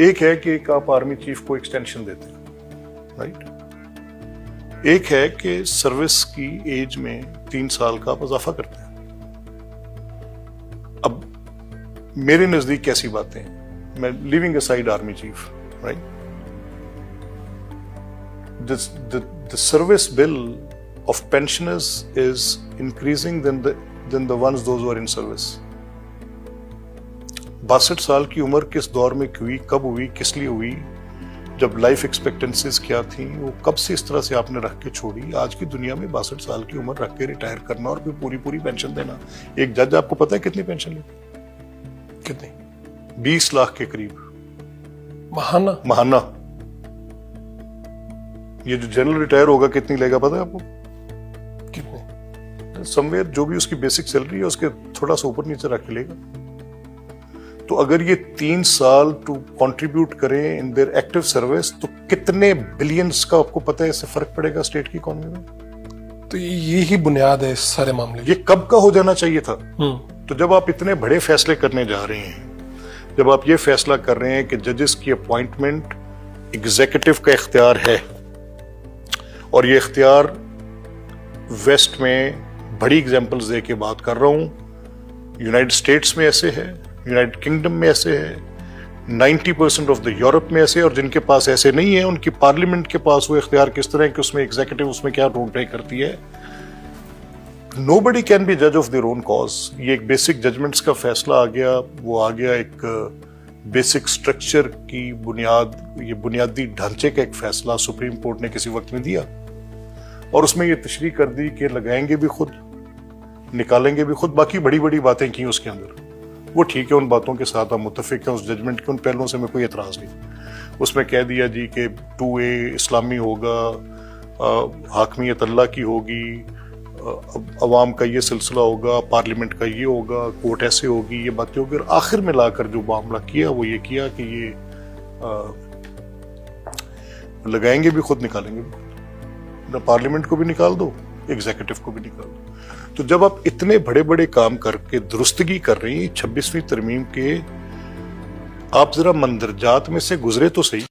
एक है कि एक आप आर्मी चीफ को एक्सटेंशन देते हैं, राइट। एक है कि सर्विस की एज में 3 साल का आप इजाफा करते हैं। अब मेरे नजदीक कैसी बातें हैं, मैं living aside army chief, right, the service bill of pensioners is increasing than the ones those who are in service. 62 साल की उम्र किस दौर में हुई, कब हुई, किस लिए हुई, जब लाइफ एक्सपेक्टेंसीज क्या थी, वो कब से इस तरह से आपने रख के छोड़ी। आज की दुनिया में 62 साल की उम्र रख के रिटायर करना और फिर पूरी पूरी पेंशन देना। एक जज आपको पता है कितनी पेंशन लेती? कितनी? 20 लाख के करीब महाना। ये जो जनरल रिटायर होगा कितनी लेगा पता है आपको? कितने? समवेयर जो भी उसकी बेसिक सैलरी है उसके थोड़ा सा ऊपर नीचे रख के लेगा। तो अगर ये 3 साल टू कंट्रीब्यूट करें इन देयर एक्टिव सर्विस तो कितने बिलियंस का आपको पता है इससे फर्क पड़ेगा स्टेट की इकोनॉमी में। तो ये ही बुनियाद है इस सारे मामले की। ये कब का हो जाना चाहिए था। तो जब आप इतने बड़े फैसले करने जा रहे हैं, जब आप ये फैसला कर रहे हैं कि जजेस की अपॉइंटमेंट एग्जीक्यूटिव का इख्तियार है और ये इख्तियार वेस्ट में बड़ी एग्जांपल्स दे के बात कर रहा हूं, यूनाइटेड स्टेट्स में ऐसे है, यूनाइटेड किंगडम में ऐसे है, 90% ऑफ द यूरोप में ऐसे, और जिनके पास ऐसे नहीं है उनकी पार्लियामेंट के पास वो इख्तियार किस तरह है कि उसमें एग्जीक्यूटिव उसमें क्या रोल प्ले करती है। नोबडी कैन बी जज ऑफ देयर ओन कॉज। ये एक बेसिक जजमेंट्स का फैसला आ गया, वो आ गया एक बेसिक स्ट्रक्चर की बुनियाद, ये बुनियादी ढांचे का एक फैसला सुप्रीम कोर्ट ने किसी वक्त में दिया और उसमें ये तशरीह कर दी कि लगाएंगे भी खुद, निकालेंगे भी खुद। बाकी बड़ी बड़ी बातें की उसके अंदर, वो ठीक है, उन बातों के साथ हम मुत्तफिक हैं, उस जजमेंट के उन पहलुओं से मैं कोई एतराज नहीं। उसमें कह दिया जी कि 2A इस्लामी होगा, हाकमियत अल्लाह की होगी, अवाम का ये सिलसिला होगा, पार्लियामेंट का ये होगा, कोर्ट ऐसे होगी, ये बातें होगी, और आखिर में लाकर जो मामला किया वो ये किया कि ये लगाएंगे भी खुद, निकालेंगे भी खुद। पार्लियामेंट को भी निकाल दो, एग्जीक्यूटिव को भी निकाल दो। तो जब आप इतने बड़े बड़े काम करके दुरुस्तगी कर रही हैं 26वीं तरमीम के, आप जरा मंदरजात में से गुजरे तो सही।